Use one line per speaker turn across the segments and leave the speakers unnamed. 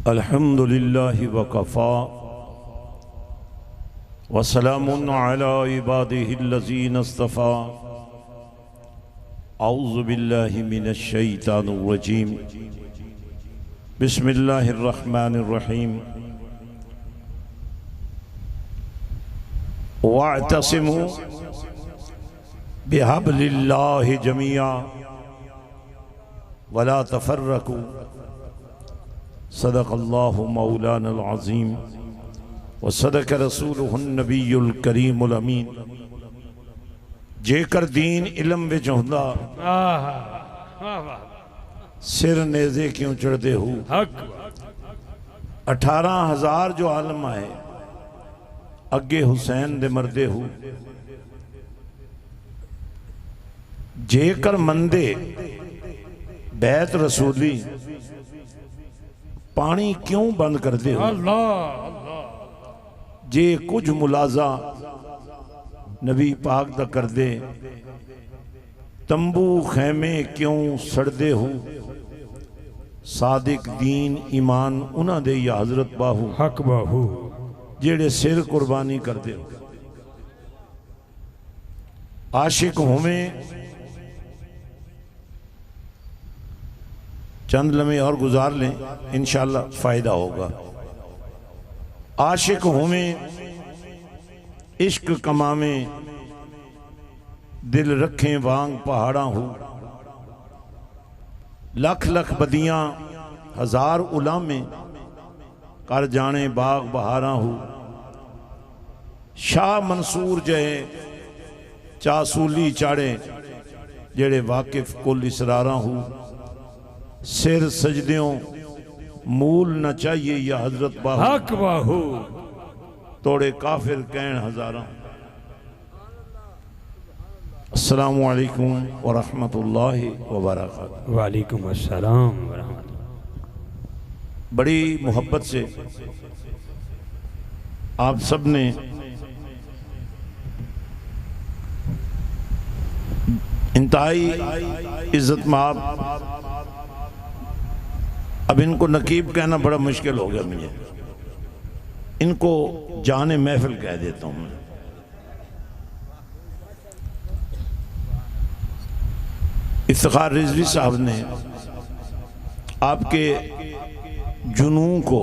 अल्हम्दुलिल्लाहि वकफ़ा वसलामुन अला इबादिहिल्लज़ीना इस्तफ़ा। औज़ु बिल्लाहि मिनश शैतानिर रजीम। बिस्मिल्लाहिर रहमानिर रहीम। वअतसिमू बिहब्लिल्लाहि जमीआ वला तफ़र्रकू। सदक़ल्लाहु मौलानल अज़ीम व सदक़ रसूलुहुन नबियुल करीमुल अमीन। जेकर दीन इलम विच हुंदा सिर नेज़े क्यों चढ़दे हो। 18,000 जो आलम आए अगे हुसैन दे मरदे हो। जेकर मंदे बैत रसूली पानी क्यों बंद कर दे हो। जे कुछ मुलाजा नबी पाक दा कर दे तंबू खैमे क्यों सड़दे हो। सादिक दीन ईमान उन्हां दे या हजरत बाहू हक बाहू जेड़े सिर कुर्बानी कर दे हो। आशिक होवें चंद लम्हे और गुजार लें इंशाअल्लाह फ़ायदा होगा। आशिक होवें इश्क कमावें दिल रखें वांग पहाड़ा हो। लख लख बदियां हजार उलामे कर जाने बाग बहारा हो। शाह मंसूर जहे चासूली चाड़े जेड़े वाकिफ कुल इसरारा हो। सिर सजदियों मूल न चाहिए या हजरत बाहू हक बाहू तोड़े काफिर कहन हजारा। अस्सलामु अलैकुम व रहमतुल्लाहि व बरकातहू।
वालेकुम अस्सलाम व रहमतुल्लाह।
बड़ी मोहब्बत से आप सब ने इंतहाई इज्जत माब। अब इनको नकीब कहना बड़ा मुश्किल हो गया मुझे, इनको जाने महफिल कह देता हूं मैं। इफ्तिखार रिजवी साहब ने आपके जुनून को,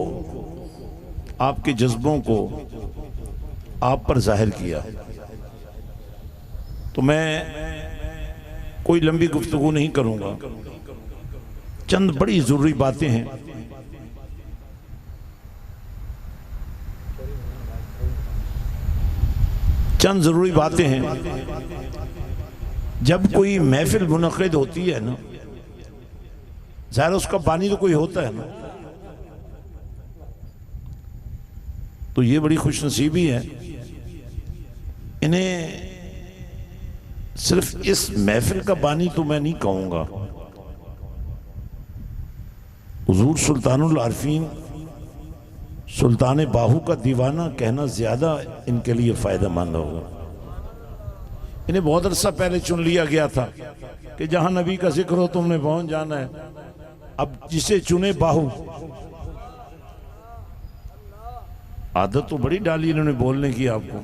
आपके जज्बों को आप पर जाहिर किया। तो मैं कोई लंबी गुफ्तगू नहीं करूंगा, चंद बड़ी जरूरी बातें हैं। चंद जरूरी बातें हैं। जब कोई महफिल मुनक़िद होती है ना, ज़ाहिर उसका बानी तो कोई होता है ना, तो ये बड़ी खुशनसीबी है। इन्हें सिर्फ इस महफिल का बानी तो मैं नहीं कहूँगा, हुजूर सुल्तानुल आरफीन सुल्तान बाहू का दीवाना कहना ज़्यादा इनके लिए फ़ायदेमंद होगा। इन्हें बहुत अरसा पहले चुन लिया गया था कि जहाँ नबी का जिक्र हो तुमने पहुँच जाना है। अब जिसे चुने बाहू, आदत तो बड़ी डाली इन्होंने बोलने की आपको।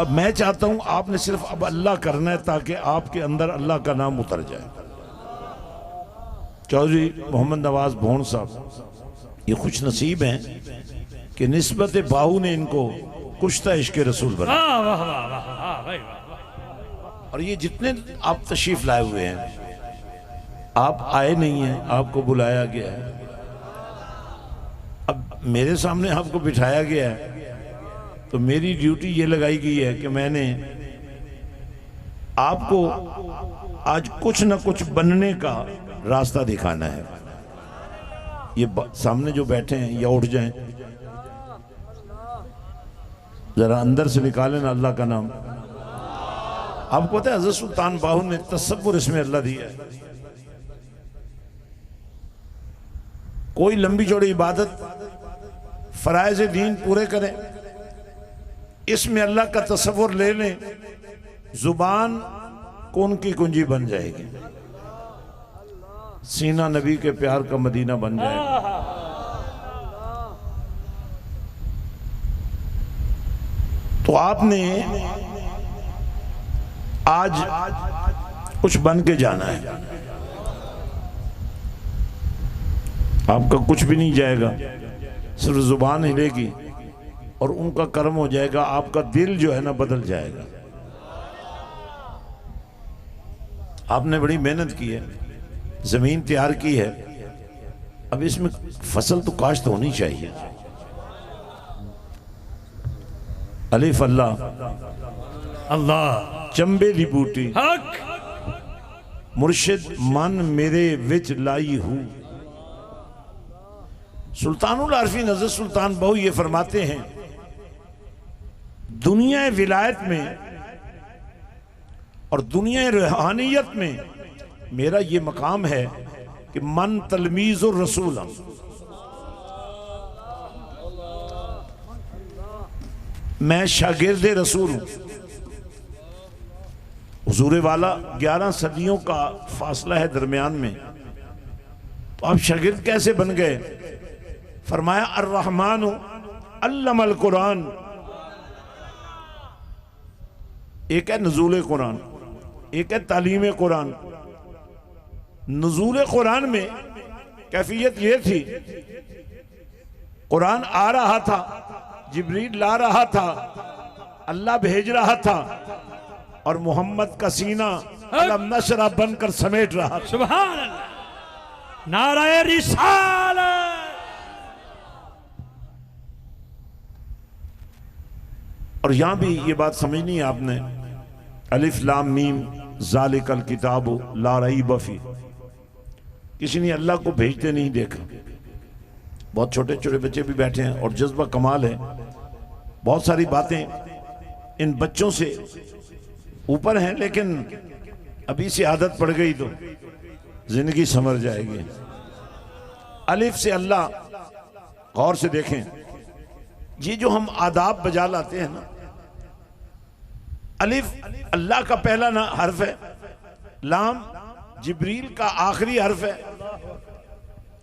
अब मैं चाहता हूँ आपने सिर्फ अब अल्लाह करना है ताकि आपके अंदर अल्लाह का नाम उतर जाए। चौधरी मोहम्मद नवाज भोन साहब ये खुश नसीब हैं कि निस्बत बाहू ने इनको कुश्ता इश्क रसूल बनाया। और ये जितने आप तशरीफ लाए हुए हैं, आप आए नहीं हैं, आपको बुलाया गया है। अब मेरे सामने आपको बिठाया गया है, तो मेरी ड्यूटी ये लगाई गई है कि मैंने आपको आज कुछ न कुछ बनने का रास्ता दिखाना है। ये सामने जो बैठे हैं या उठ जाएं, जरा अंदर से निकालें ना अल्लाह का नाम। आपको पता है हज़रत सुल्तान बाहू ने तसव्वुर इसमें अल्लाह दिया है। कोई लंबी चौड़ी इबादत फराइज़ दीन पूरे करें, इसमें अल्लाह का तसव्वुर ले लें, जुबान कौन की कुंजी बन जाएगी। सीना नबी के प्यार का मदीना बन जाएगा। तो आपने आज कुछ बन के जाना है। आपका कुछ भी नहीं जाएगा, सिर्फ जुबान हिलेगी और उनका कर्म हो जाएगा। आपका दिल जो है ना बदल जाएगा। आपने बड़ी मेहनत की है, जमीन तैयार की है, अब इसमें फसल तो काश्त होनी चाहिए। अलिफ अल्लाह
अल्लाह
चंबे दी बूटी
हक
मुर्शिद मन मेरे विच लाई हूं। सुल्तानुल आरफीन हज़रत सुल्तान बहु ये फरमाते हैं, दुनिया विलायत में और दुनिया रूहानियत में मेरा ये मकाम है कि मन तलमीज़ और रसूल हम। मैं शागिर्द रसूल हूं। हुजूर वाला 11 सदियों का फासला है दरमियान में, तो आप शागिर्द कैसे बन गए? फरमाया अर्रहमान अल्लमल कुरान। एक है नज़ूल कुरान, एक है तालीम कुरान। नज़ूल कुरान में कैफियत ये थी, कुरान आ रहा था, जिब्रील ला रहा था, अल्लाह भेज रहा था और मोहम्मद का सीना अलम नशरा बनकर समेट रहा था।
सुभान अल्लाह, नाराए रिसालत।
और यहां भी ये बात समझनी है आपने, अलिफ लाम मीम ज़ालिकल किताबु ला रैब फीह। किसी ने अल्लाह को भेजते नहीं देखा। बहुत छोटे छोटे बच्चे भी बैठे हैं और जज्बा कमाल है। बहुत सारी बातें इन बच्चों से ऊपर हैं, लेकिन अभी से आदत पड़ गई तो जिंदगी संवर जाएगी। अलिफ से अल्लाह, गौर से देखें, ये जो हम आदाब बजा लाते हैं ना, अलिफ अल्लाह का पहला ना हर्फ है, लाम जिब्रील का आखिरी हर्फ है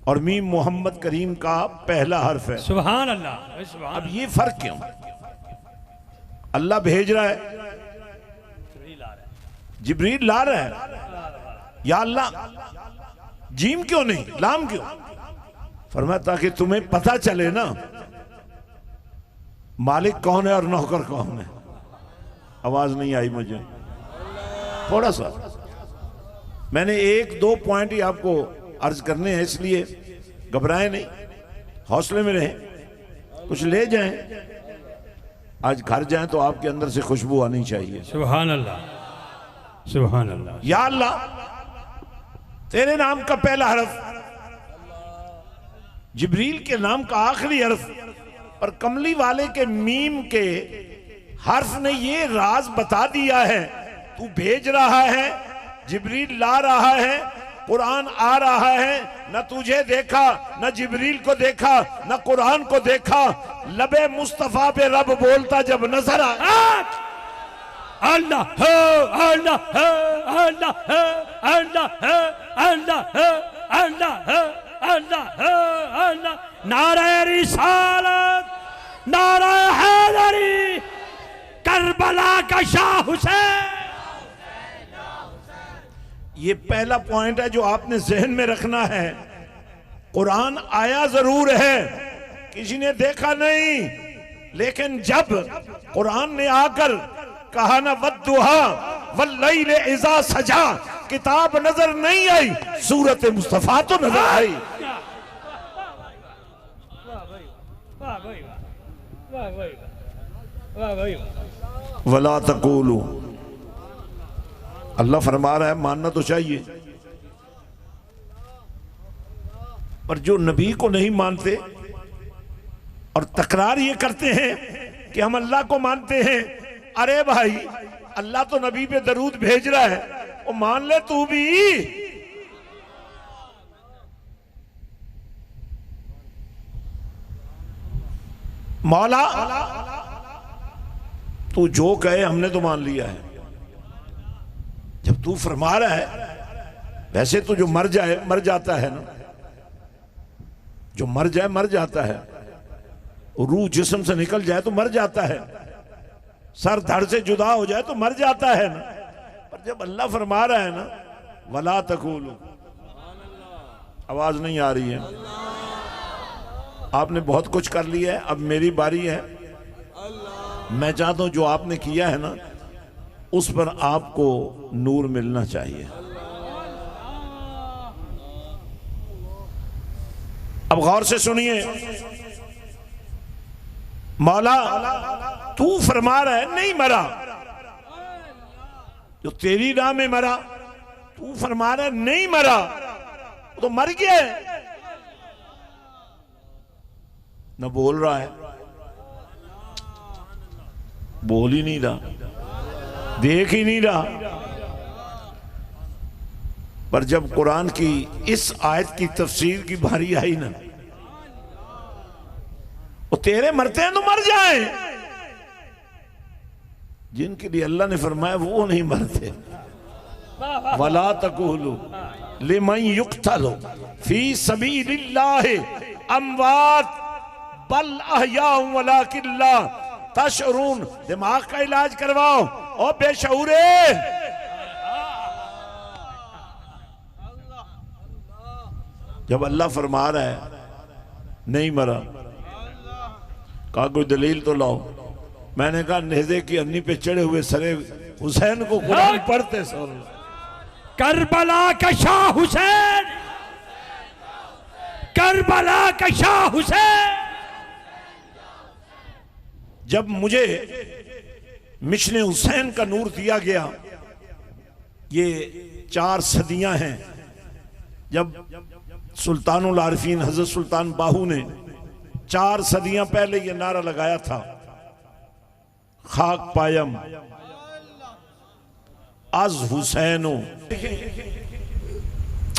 और मीम मोहम्मद करीम का पहला हर्फ है।
सुभान अल्लाह, सुभान।
अब ये फर्क क्यों? अल्लाह भेज रहा है, जिब्रील ला रहा है, या अल्लाह जीम क्यों नहीं, लाम क्यों? फरमाया ताकि तुम्हें पता चले ना मालिक कौन है और नौकर कौन है। आवाज नहीं आई मुझे, थोड़ा सा मैंने 1-2 पॉइंट ही आपको अर्ज करने हैं, इसलिए घबराएं नहीं, हौसले में रहें, कुछ ले जाएं। आज घर जाएं तो आपके अंदर से खुशबू आनी चाहिए।
सुभान अल्लाह, सुभान अल्लाह।
या अल्लाह, तेरे नाम का पहला हरफ, जिब्रील के नाम का आखिरी हरफ और कमली वाले के मीम के हर्फ ने ये राज बता दिया है, तू भेज रहा है, जिब्रील ला रहा है, कुरान आ रहा है, न तुझे देखा, न जिब्रील को देखा, न कुरान को देखा, लबे मुस्तफा पे रब बोलता जब नजर आया।
अल्लाह है, अल्लाह है, अल्लाह है, अल्लाह है, अल्लाह है, अल्लाह है, अल्लाह है, अल्लाह। नारे रिसालत, नारे हैदरी, करबला का शाह हुसैन।
ये पहला पॉइंट है जो आपने जहन में रखना है। कुरान आया जरूर है, किसी ने देखा नहीं, लेकिन जब कुरान ने आकर कहा ना वद्दुहा वल्लैल इज़ा सजा, किताब नजर नहीं आई, सूरत मुस्तफा तो नजर आई। वला तकूलू, अल्लाह फरमा रहा है, मानना तो चाहिए, पर जो नबी को नहीं मानते और तकरार ये करते हैं कि हम अल्लाह को मानते हैं, अरे भाई अल्लाह तो नबी पे दरूद भेज रहा है, वो मान ले तू भी। मौला तू जो कहे हमने तो मान लिया है। जब तू फरमा रहा है, वैसे तो जो मर जाए मर जाता है ना, जो मर जाए मर जाता है, रूह जिस्म से निकल जाए तो मर जाता है, सर धड़ से जुदा हो जाए तो मर जाता है ना, पर जब अल्लाह फरमा रहा है ना वला तकूलू, आवाज नहीं आ रही है, आपने बहुत कुछ कर लिया है, अब मेरी बारी है। मैं चाहता हूं जो आपने किया है ना उस पर आपको नूर मिलना चाहिए। अब गौर से सुनिए, मौला तू फरमा रहा है नहीं मरा, जो तेरी राह में मरा, तू फरमा रहा है नहीं मरा, तो मर गया है, न बोल रहा है, बोल ही नहीं रहा, देख ही नहीं रहा। पर जब कुरान की इस आयत की तफसीर की बारी आई ना, वो तेरे मरते हैं तो मर जाए, जिनके लिए अल्लाह ने फरमाया वो नहीं मरते। वला तकुलू लिमन युक्तलु फी सबीलिल्लाहि अमवात बल अहयाउ वलाकिन ला तशउरून। दिमाग का इलाज करवाओ ओ बेशऊरे। जब अल्लाह फरमा रहा है नहीं मरा, कहा कोई दलील तो लाओ। मैंने कहा नेज़े की अन्नी पे चढ़े हुए सरे हुसैन को कुरान पढ़ते सुन।
करबला का शाह हुसैन, करबला का शाह हुसैन।
जब मुझे मिशन हुसैन का नूर दिया गया, ये 4 सदियां हैं, जब सुल्तानुल आरिफीन हजरत सुल्तान बाहू ने 4 सदियां पहले ये नारा लगाया था, खाक पायम आज हुसैनो।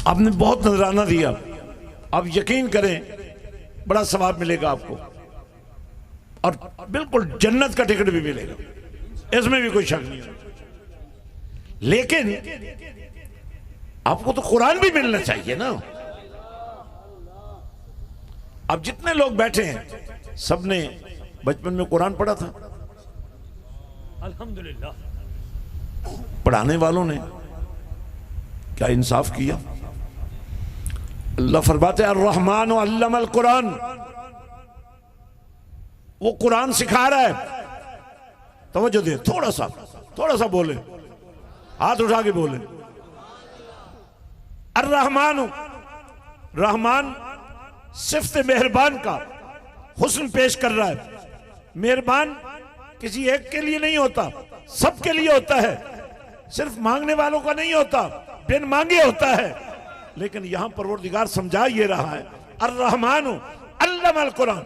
आपने बहुत नजराना दिया, आप यकीन करें बड़ा सवाब मिलेगा आपको, और बिल्कुल जन्नत का टिकट भी मिलेगा, इसमें भी कोई शक नहीं है। लेकिन आपको तो कुरान भी मिलना चाहिए ना। अब जितने लोग बैठे हैं सबने बचपन में कुरान पढ़ा था,
अल्हम्दुलिल्लाह।
पढ़ाने वालों ने क्या इंसाफ किया। अल्लाह फरमाते हैं अर्रहमान अल्लमल कुरान, वो कुरान सिखा रहा है। तवज्जो दे, थोड़ा सा बोले, हाथ उठा के बोले। अर्रहमान, रहमान सिफ्त मेहरबान का हुस्न पेश कर रहा है। मेहरबान किसी एक के लिए नहीं होता, सबके लिए होता है, सिर्फ मांगने वालों का नहीं होता, बिन मांगे होता है। लेकिन यहां परवरदिगार समझा ये रहा है अर्रहमान अल्लमल कुरान,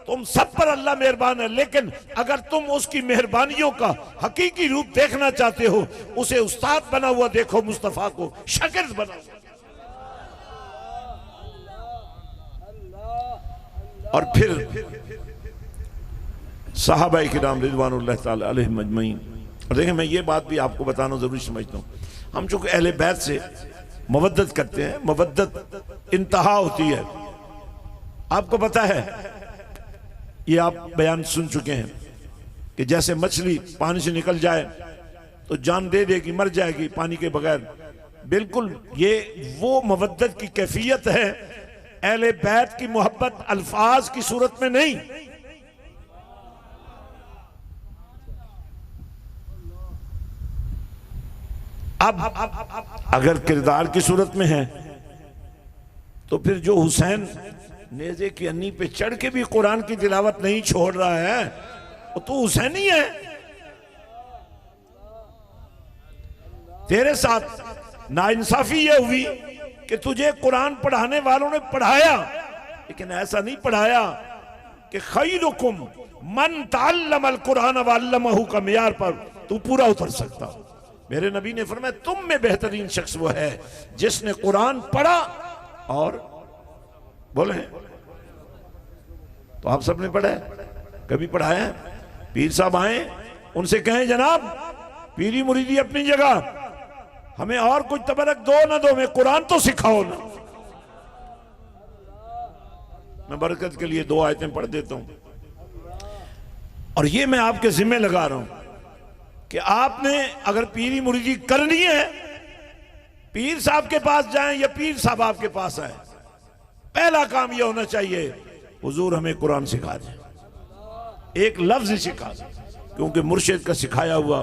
तुम सब पर अल्लाह मेहरबान है, लेकिन अगर तुम उसकी मेहरबानियों का हकीकी रूप देखना चाहते हो, उसे उस्ताद बना हुआ देखो, मुस्तफा को शागिर्द बना। और फिर सहाबाए किराम रिज़वानुल्लाह ताला अलैहिम अजमईन। और देखें, मैं ये बात भी आपको बताना जरूरी समझता हूँ, हम चूंकि अहले बैत से मवद्दत करते हैं, मवद्दत इंतहा होती है। आपको पता है, ये आप बयान सुन चुके हैं कि जैसे मछली पानी से निकल जाए तो जान दे देगी, मर जाएगी पानी के बगैर। बिल्कुल ये वो मवद्दत की कैफियत है, अहले बैत की मोहब्बत अल्फाज की सूरत में नहीं। अब अगर किरदार की सूरत में है तो फिर जो हुसैन नेज़े की अन्नी पे चढ़ के भी कुरान की तिलावत नहीं छोड़ रहा है, वो तो हुसैन ही है। तेरे साथ नाइंसाफी ये हुई कि तुझे कुरान पढ़ाने वालों ने पढ़ाया, लेकिन ऐसा नहीं पढ़ाया कि खैरुकुम मन तअल्लमल कुरान व अल्लमहु का मियार पर तू पूरा उतर सकता। मेरे नबी ने फरमाया तुम में बेहतरीन शख्स वो है जिसने कुरान पढ़ा और बोले। तो आप सबने पढ़ा है, कभी पढ़ाया है? पीर साहब आए, उनसे कहें जनाब पीरी मुरीदी अपनी जगह, हमें और कुछ तबरक दो ना दो, मैं कुरान तो सिखाओ ना। मैं बरकत के लिए 2 आयतें पढ़ देता हूं, और ये मैं आपके जिम्मे लगा रहा हूं। कि आपने अगर पीरी मुरीदी करनी है, पीर साहब के पास जाएं या पीर साहब आपके पास आए, पहला काम यह होना चाहिए हुजूर हमें कुरान सिखा दें, एक लफ्ज ही सिखा दें, क्योंकि मुर्शिद का सिखाया हुआ।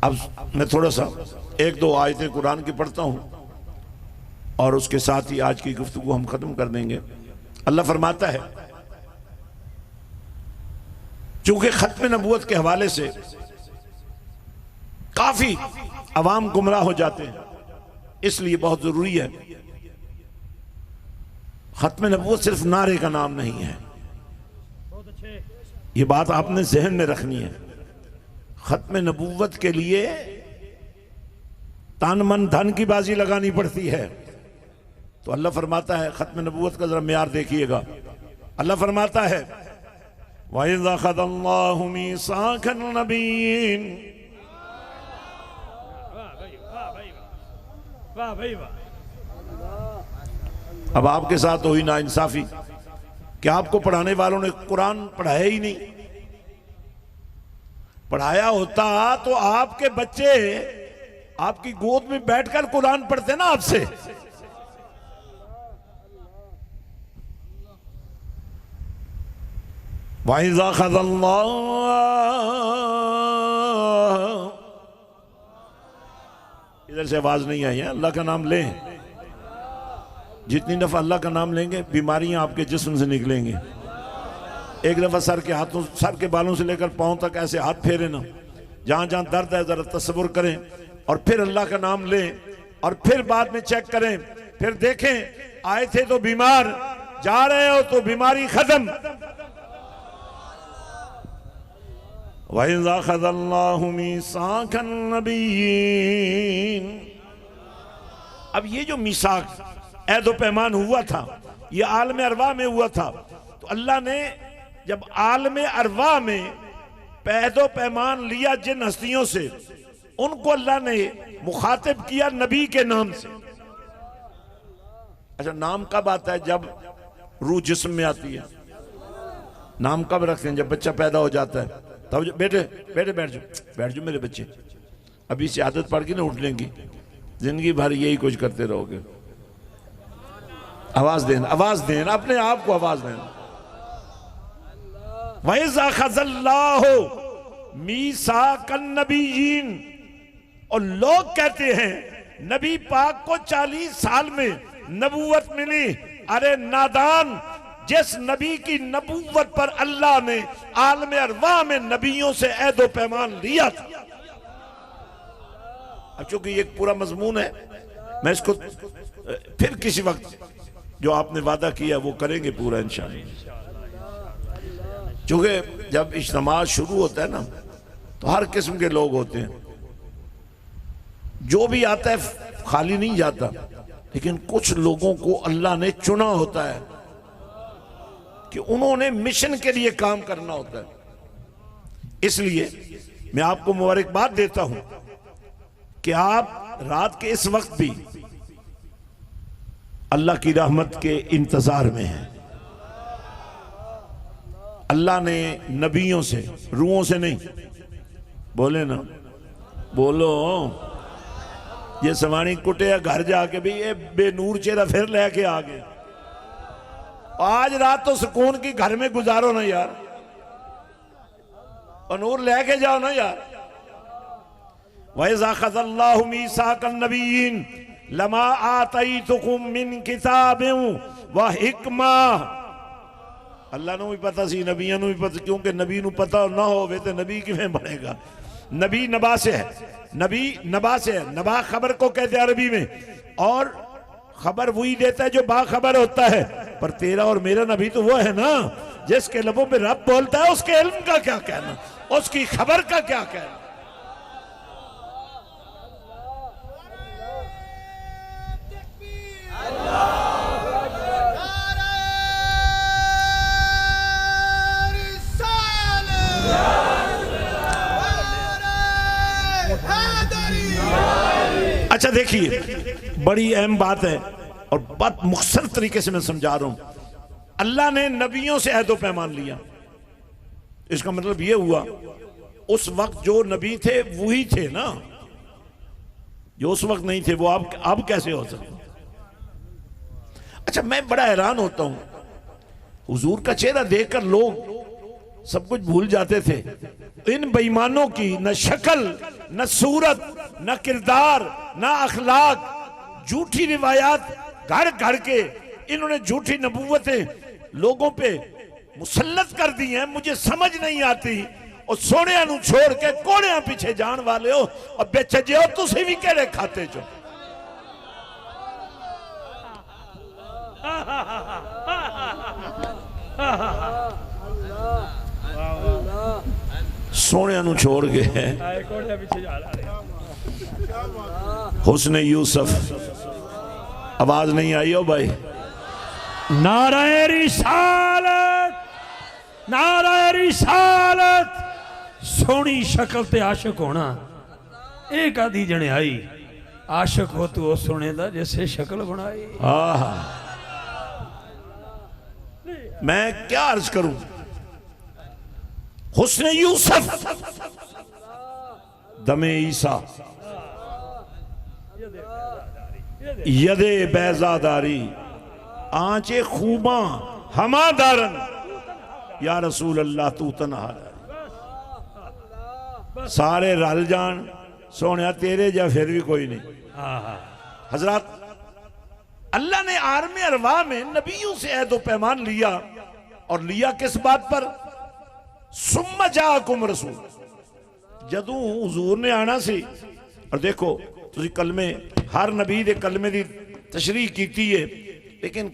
अब मैं थोड़ा सा एक दो आयतें कुरान की पढ़ता हूं और उसके साथ ही आज की गुफ्तगू हम खत्म कर देंगे। अल्लाह फरमाता है, चूंकि खत्म नबूवत के हवाले से काफी अवाम गुमराह हो जाते हैं, इसलिए बहुत जरूरी है। खत्म नबूवत सिर्फ नारे का नाम नहीं है, ये बात आपने जहन में रखनी है। खत्म नबूवत के लिए तन मन धन की बाजी लगानी पड़ती है। तो अल्लाह फरमाता है, खत्म नबूवत का जरा मेयार देखिएगा। अल्लाह फरमाता है, वइज़ अख़ज़ल्लाहु मीसाक़न नबिय्यीन,
वाह भाई वाह।
अब आपके साथ हुई ना इंसाफी कि आपको पढ़ाने वालों ने कुरान पढ़ाया ही नहीं। पढ़ाया होता तो आपके बच्चे आपकी गोद में बैठकर कुरान पढ़ते ना आपसे। वइज़ अख़ज़ल्लाहु, इधर से आवाज नहीं आई है, अल्लाह का नाम लें। जितनी दफा अल्लाह का नाम लेंगे बीमारियां आपके जिस्म से निकलेंगी। एक दफा सर के हाथों, सर के बालों से लेकर पांव तक ऐसे हाथ फेरे ना, जहां जहां दर्द है जरा तसव्वुर करें और फिर अल्लाह का नाम लें और फिर बाद में चेक करें, फिर देखें आए थे तो बीमार, जा रहे हो तो बीमारी खत्म। वइज़ अख़ज़ल्लाहु मीसाक़न नबिय्यीन, अब ये जो मीसाक ऐदो पैमान हुआ था, ये आलम अरवा में हुआ था। तो अल्लाह ने जब आलम अरवा में पैदो पैमान लिया जिन हस्तियों से, उनको अल्लाह ने मुखातिब किया नबी के नाम से। अच्छा, नाम कब आता है? जब रूह जिस्म में आती है। नाम कब रखते हैं? जब बच्चा पैदा हो जाता है तब। बेटे बेटे बैठ जाओ, बैठ जाओ मेरे बच्चे, अभी से आदत पड़ गई ना उठ लेंगी, जिंदगी भर यही कुछ करते रहोगे। आवाज देना, आवाज देना, अपने आप को आवाज देना। वइज़ अख़ज़ल्लाहु मीसाक़न नबिय्यीन, और लोग कहते हैं नबी पाक को 40 साल में नबूवत मिली। अरे नादान, जिस नबी की नबूवत पर अल्लाह ने आलम अरवा में नबियों से ऐदो पैमान लिया था। अब चूंकि ये पूरा मजमून है, मैं इसको फिर किसी वक्त जो आपने वादा किया वो करेंगे पूरा इंशाअल्लाह। चूंकि जब इज्तिमा शुरू होता है ना, तो हर किस्म के लोग होते हैं, जो भी आता है खाली नहीं जाता, लेकिन कुछ लोगों को अल्लाह ने चुना होता है कि उन्होंने मिशन के लिए काम करना होता है। इसलिए मैं आपको मुबारकबाद देता हूं कि आप रात के इस वक्त भी अल्लाह की रहमत के इंतजार में हैं। अल्लाह ने नबियों से, रूहों से नहीं, बोले ना, बोलो, ये सवानी कुटे घर जाके भी ये बेनूर चेहरा फिर लेके आ गए। आज रात तो सुकून की घर में गुजारो ना यार, और नूर लेके जाओ ना यार। वइज़ अख़ज़ल्लाहु मीसाक़न नबिय्यीन लमा आतईतुकुम मिन किताबिन व हिकमा। अल्लाह नूं भी पता सी, नबियां नूं भी पता, क्योंकि नबी नूं पता ना होवे तो नबी किवें बनेगा। नबी नबा से है, नबी नबा से है। नबा खबर को कहते हैं अरबी में, और खबर वही देता है जो बाखबर होता है। पर तेरा और मेरा नबी तो वो है ना जिसके लबों पे रब बोलता है, उसके इल्म का क्या कहना, उसकी खबर का क्या कहना। अच्छा देखिए, बड़ी अहम बात है और बहुत मुख्तसर तरीके से मैं समझा रहा हूं। अल्लाह ने नबियों से अहदो पैमान लिया, इसका मतलब ये हुआ उस वक्त जो नबी थे वही थे ना, जो उस वक्त नहीं थे वो अब कैसे हो सकते। अच्छा, मैं बड़ा हैरान होता हूं, हुजूर का चेहरा देखकर लोग सब कुछ भूल जाते थे। इन बेईमानों की न शक्ल, न सूरत, न किरदार, न अखलाक, झूठी रिवायात घर घर के इन्होंने झूठी नबूवतें लोगों पे मुसल्लत कर दी हैं। मुझे समझ नहीं आती। और सोने नूं छोड़ के कोड़ियां पीछे जान वाले हो और बेचे हो तुसी भी केड़े खाते चो। सोने नूं छोड़ के हुस्ने यूसुफ, आवाज नहीं आई हो भाई।
नारे रिसालत, नारे रिसालत। सोनी शक्ल ते आशिक होना एक आधी जने आई। आशिक हो तू सोने दा जैसे शक्ल बनाई।
मैं क्या अर्ज करूं, हुस्ने यूसुफ, दमे ईसा, यदे बैजादारी, आंचे खूबा हमादारन, या रसूल अल्लाह तू तनहा। सारे रल जान सोने तेरे जा फिर भी कोई नहीं। हजरत, अल्लाह ने आर्म अरवा में नबियों से ऐदो पैमान लिया, और लिया किस बात पर? सुम्मा जाकुम रसूल, जदों हुजूर ने आना सी। और देखो तुसी कलमे, हर नबी दे कलमे दी तशरीह कीती है, लेकिन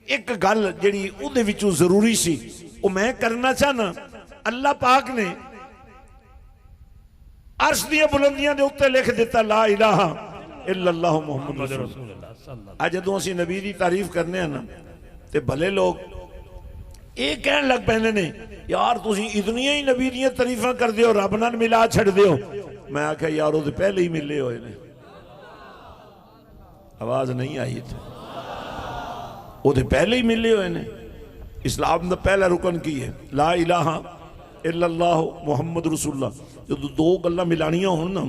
एक गल जिहड़ी उहदे विचों जरूरी सी वो मैं करना चाहना। अल्लाह पाक ने अर्श दियां बुलंदियां दे उत्ते लिख दिता ला इलाहा इल्लल्लाहु मुहम्मद रसूलुल्लाह। आज जदों असीं नबी दी तारीफ करने हैं ना, ते भले लोग ये कहन लग पैंदे ने यार तुसीं इतनियां ही नबी दियां तारीफां कर दिओ, रब नाल मिला छड़ दिओ। मैं आख्या यार वो पहले ही मिले हुए ने। आवाज नहीं आई इत्थे, वो पहले ही मिले हुए ने। इस्लाम का पहला रुकन की है ला इलाहा इल्लल्लाह मुहम्मद रसूलुल्लाह। जो दो गल्लां मिलानियां होण ना,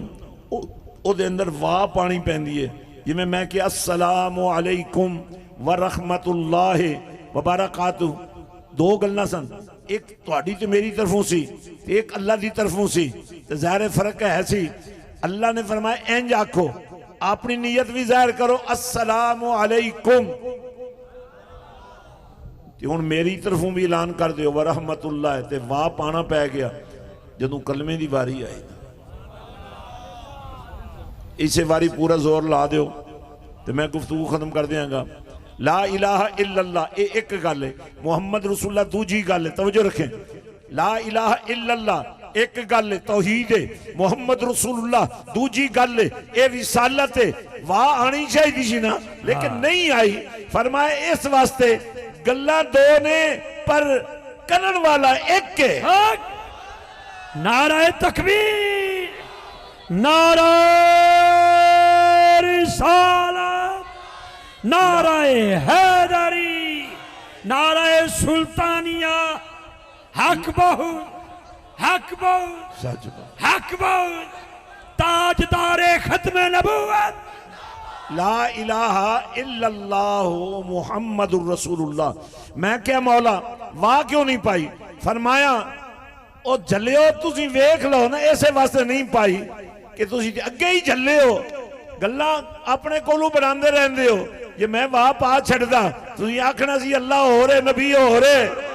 ਉਹਦੇ अंदर वाह पानी पैंदी है। जिवें मैं कि अस्सलामु अलैकुम व रहमतुल्लाहि व बरकातुहू, दो गल्लां सन, एक तुहाडी ते मेरी तरफों सी, एक अल्लाह की तरफों सी, ते ज़ाहिर फर्क है सी। अल्लाह ने फरमाया इंज आखो, अपनी नीयत भी जाहिर करो अस्सलामु अलैकुम, हुण मेरी तरफों भी ऐलान कर दिओ व रहमतुल्लाह। ते वाह पाना पै गया जदों कलमे की वारी आई। इसे वारी पूरा जोर ला दिओ ते मैं गुफ्तगू खत्म कर देंगा। ला इलाहा इल्लल्लाह ये एक गल है, मुहम्मद रसूलुल्लाह दूजी गल है। तवज्जो रखें, ला इलाहा इल्लल्लाह एक गल है, तौहीद है। मुहम्मद रसूलुल्लाह दूजी गल है, ये रिसालत है। वाह आनी चाहिए सी ना, लेकिन नहीं आई। फरमाया इस वास्ते गल्ला दो ने पर करन वाला एक है।
नाराए तकबीर, नाराए रिसालत, नाराए हैदरी, नाराए सुल्तानिया। हक बहुत, हक बहुत,
सच
हक बहुत, ताजदारे खत्म नबूवत।
ला इलाहा इल्लल्लाहु मुहम्मदुर रसूलुल्लाह। मैं क्या मौला वाह क्यों नहीं पाई? फरमाया ओ जलियो तुसी वेख लो ना, ऐसे वास्ते नहीं पाई कि तुसी अगे ही जले हो, गल्ला अपने कोलों बनाते रहंदे हो। जे मैं वाह पा छड़दा तुसी आखना सी अल्लाह हो रहे नबी हो रहे।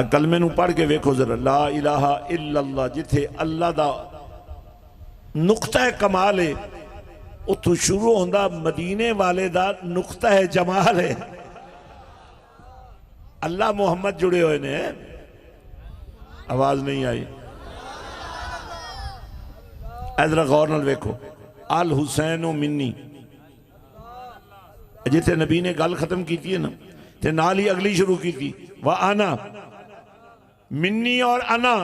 कलमे नूं पढ़ के वेखो जरा, ला इलाहा इल्लल्लाह, जिथे अल्लाह दा नुक्ता कमाल है उतों शुरू होंदा मदीने वाले दा नुक्ता है जमाल है। अल्लाह मुहम्मद जुड़े हुए ने। आवाज नहीं आई, इधर गौर नाल वेखो। अल हुसैन मिन्नी, जिथे नबी ने गल खत्म की है ना, ते नाल ही अगली शुरू की थी व आना। मिन्नी और अना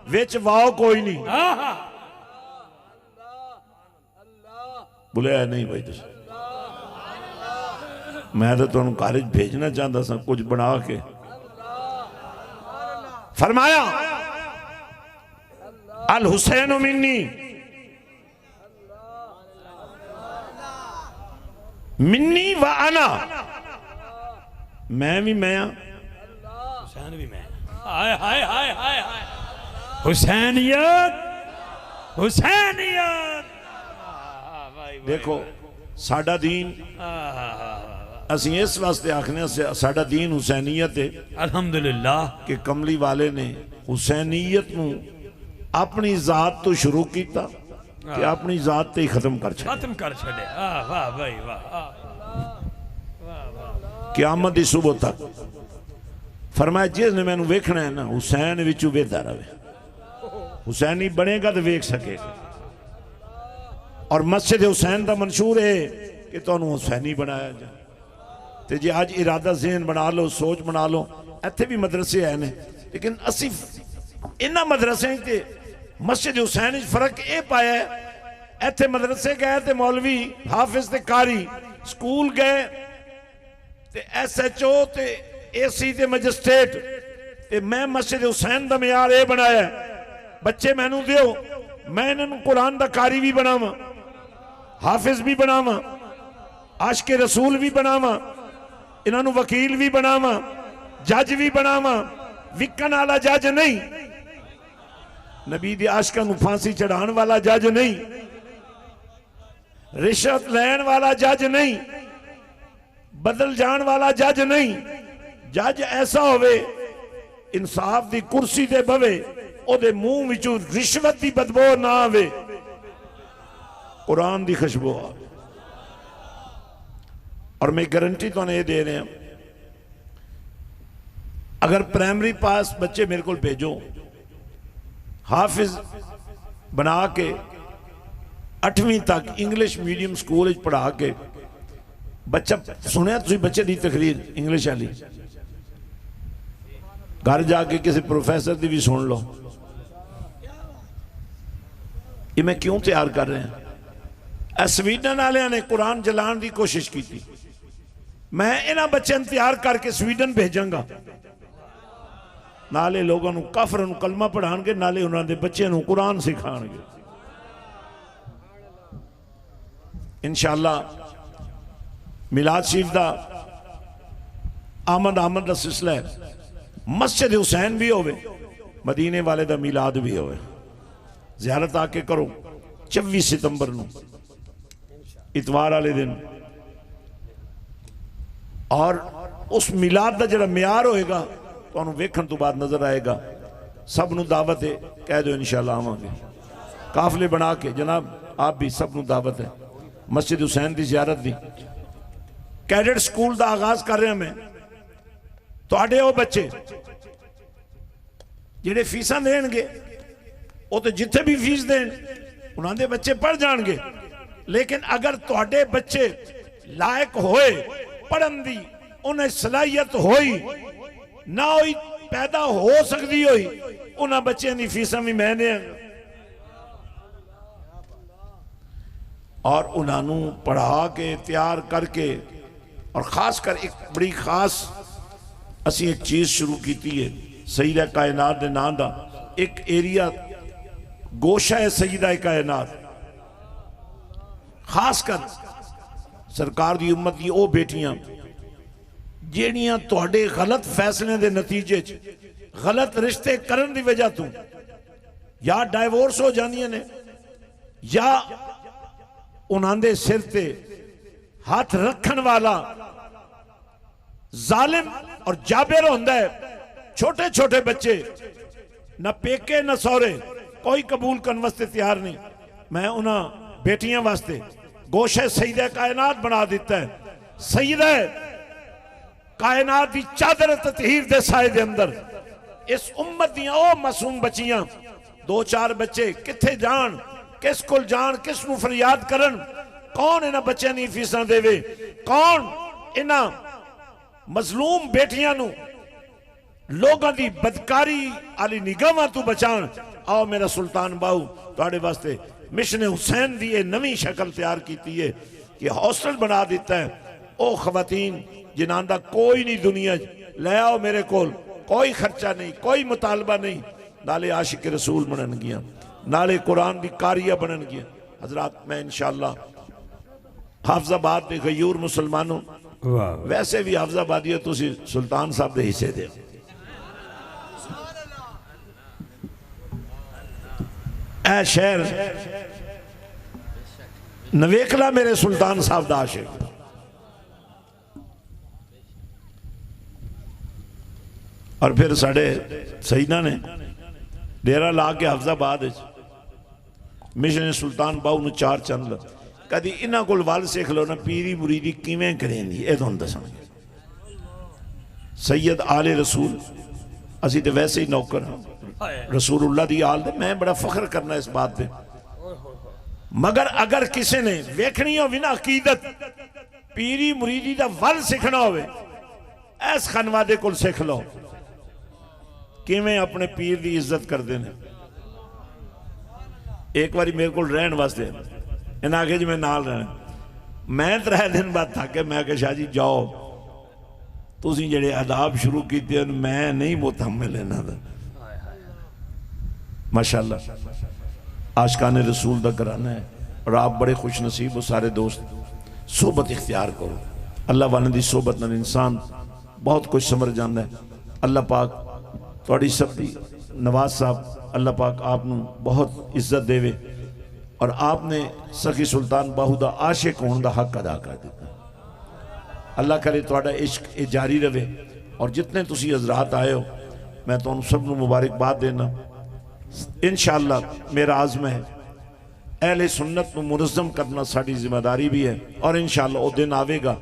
विच वाओ कोई नहीं। बुलाया नहीं भाई तुम, मैं तो तुहानू घर भेजना चाहता सा कुछ बना के। फरमाया अल हुसैन मिन्नी, मिन्नी व अना, मैं भी मैं हाँ,
हुसैन भी मैं। हाय हाय हाय हाय हाय, हुसैनियत हुसैनियत।
देखो साडा दीन असी इस वास्ते आखने साडा दीन हुसैनीयत है
अल्हम्दुलिल्लाह
कि कमली वाले ने हुसैनीयत नू अपनी जात तो शुरू किया कि अपनी जात ते ही खत्म कर छड़िया।
खत्म कर छड़े। वाह भाई वाह।
क़यामत दी सुबह तक फरमाया जिसने मैनू वेखना है ना हुसैन विचों वेदा रहे, हुसैनी बनेगा तो वेख सकेगा। और मस्जिद हुसैन का मंशूर है कि तुहानू हुसैनी बनाया जाए। तो जे अज इरादा जहन बना लो, सोच बना लो, इत्थे भी मदरसे है ने, लेकिन असी इन्हां मदरसे ते मस्जिद हुसैन फर्क ये पाया है, इत्थे मदरसे गए तो मौलवी हाफिज ते कारी, स्कूल गए ते SHO ते AC ते मजिस्ट्रेट, ते मैं मस्जिद हुसैन का मियार ये बनाया बच्चे मैनू दियो, मैं इन्होंने कुरान का कारी भी बनावा, हाफिज भी बनावा, आशिके रसूल भी बनावा, इन्होंने वकील भी बनावा, जज भी बनावा, विकन वाला जज नहीं, नबी दे आशिकां नू फांसी चढ़ाने वाला जज नहीं, रिश्वत लैन वाला जज नहीं, बदल जान वाला जज नहीं। जज ऐसा होवे इंसाफ दी कुर्सी ते बवे, ओदे मुंह विचों रिश्वत दी बदबू ना आवे, कुरान दी खुशबू आवे। और मैं गारंटी तो ये दे रहा, अगर प्राइमरी पास बच्चे मेरे को भेजो, हाफिज बना के 8वीं तक इंग्लिश मीडियम स्कूल पढ़ा के, बच्चा सुनिया तुम बच्चे की तकरीर इंग्लिश वाली, घर जाके किसी प्रोफेसर की भी सुन लो। ये मैं क्यों तैयार कर रहे हैं? स्वीडन वाले ने कुरान जलाने की कोशिश की थी, मैं इन्होंने बच्चों तैयार करके स्वीडन भेजांगा, नाले लोगों को काफर कलमा पढ़ाएंगे, नाले उन्होंने बच्चों को कुरान सिखाएंगे। इंशाअल्लाह मिलाद शरीफ का आमद का सिलसिला है, मस्जिद हुसैन भी होवे, मदीने वाले का मिलाद भी होवे, ज़ियारत आके करो। 24 सितंबर नू इतवार वाले दिन, और उस मिलाद का जो म्यार होएगा तो वेखण तो बाद नजर आएगा। सब नू दावत है, कह दो इंशाअल्लाह आवांगे, काफले बना के जनाब आप भी सब नू दावत है मस्जिद हुसैन की ज़ियारत दी। कैडेट स्कूल का आगाज कर रहा मैं, तुहाडे वो बच्चे जिहड़े फीसां देणगे वो तो जिथे भी फीस देन उन्होंने बच्चे पढ़ जाएंगे, लेकिन अगर तुहाडे बच्चे लायक होए पढ़न दी, उन्हें सलाहियत होई ना होई पैदा हो सकती होई, उन्होंने बच्चों की फीसां भी मैं देंगा और उन्होंने पढ़ा के तैयार करके। और खासकर एक बड़ी खास असी एक चीज़ शुरू की है, सईदा कायनात के नाम का एक एरिया गोशा है सईदा कायनात। खासकर सरकार की उम्मत की वो बेटियां ਜਿਹੜੀਆਂ ਤੁਹਾਡੇ गलत फैसले के नतीजे गलत रिश्ते करन की वजह तो या डाइवोर्स हो जांदियां ने, या उन्होंने सिर ते हाथ रखन वाला जालिम और जाबिर होंदा है। छोटे छोटे बच्चे न पेके न सौरे कोई कबूल करने वास्ते तैयार नहीं। मैं उन्होंने बेटियां वास्ते गोशे सईदा कायनात बना दिता है। सईदा कायनात की चादर ततहीर दे साए दे अंदर इस उम्मत दियां ओ मासूम बच्चियां, 2-4 बच्चे किथे जान, किस को जान, किस नूं फरियाद करन, कौन इन्हां बच्चों दी फीसां देवे, कौन इन्हां मजलूम बेटियां नूं लोगों की बदकारी आली निगाहां तों बचाण। आओ मेरा सुल्तान बाहू तुहाडे वास्ते मिशन हुसैन की यह नवी शक्ल तैयार की है कि हॉस्टल बना दिता है। ਉਹ ਖਵਾਤੀਨ ਜਿਨ੍ਹਾਂ ਦਾ ਕੋਈ ਨਹੀਂ ਦੁਨੀਆ 'ਚ, ਲੈ ਆਓ ਮੇਰੇ ਕੋਲ, कोई खर्चा नहीं, कोई मुतालबा नहीं, नाले आशिक रसूल बनन गया, नाले कुरान की कारिया बनन गया। हजरात मैं इंशाअल्लाह हाफजाबाद के गयूर मुसलमानों, वैसे भी हाफजाबादी तुसी सुल्तान साहब के हिस्से दे, ऐ शहर नवेकला मेरे सुल्तान साहब का आशिक। और फिर साढ़े सईदा ने डेरा ला के हाफजाबाद मिशन सुल्तान बाहू ने 4 चंद कभी इन्हों को वल सीख लो ना, पीरी मुरीदी किवें करेंदी ये तुहानूं दसांगे। सैयद आले रसूल, असी तो वैसे ही नौकर हाँ रसूलुल्लाह दी आल दे, मैं बड़ा फख्र करना इस बात पे। मगर अगर किसी ने वेखनी हो बिना अकीदत पीरी मुरीदी का वल सीखना हो, इस खनवादे को सीख लो किवें अपने पीर की इज्जत करते हैं। एक बार मेरे को रहन वास्ते इन्हें आखे जी मैं नाल रहना, मैं 3 दिन बाद थके, मैं आखे शाह जी जाओ, तुसीं जेड़े आदाब शुरू किए मैं नहीं मुतहम्मिल इन्हां दा। माशाअल्लाह आशिकाने रसूल दा घराना है और आप बड़े खुश नसीब हो सारे दोस्त। सोबत इख्तियार करो, अल्लाह वाले दी सोबत नाल इंसान बहुत कुछ समझ जाता है। अल्लाह पाक थोड़ी सब दी नवाज साहब अल्लाह पाक आपनू बहुत इज्जत देवे और आपने सखी सुल्तान बाहू दा आशिक होने का हक अदा कर दिता। अल्लाह करे थोड़ा इश्क ये जारी रहे और जितने तुसी हजरात आए हो मैं तुहानू सब नू मुबारकबाद देना। इंशाअल्लाह मेरा आज़म है अहले सुन्नत को मुनज़्ज़म करना साड़ी जिम्मेदारी भी है और इंशाअल्लाह वो दिन आवेगा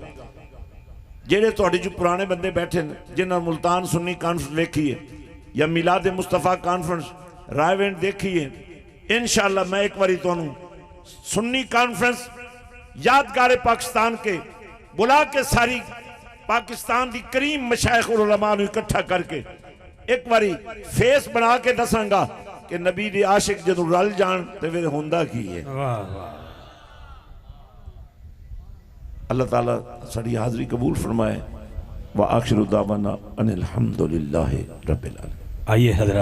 जेड़े तुहाडे जो पुराने बंदे बैठे ने जिन्होंने मुल्तान सुन्नी कॉन्फ्रेंस देखी है या मिलाद मुस्तफ़ा कॉन्फ्रेंस रायवेंट देखी है, इंशाअल्लाह मैं एक बारी तुहानू सुन्नी कॉन्फ्रेंस यादगार पाकिस्तान के बुला के सारी पाकिस्तान की करीम मशाइख और उलमा नू इकट्ठा करके एक बारी फेस बना के दसांगा कि नबी दी आशिक जदों रल जान ते फिर हुंदा की है। अल्लाह ताला साड़ी हाज़री कबूल फरमाए। व आखिरु दावाना अनिल हम्दुलिल्लाहि रब्बिल आलमीन।
आइए हजरत।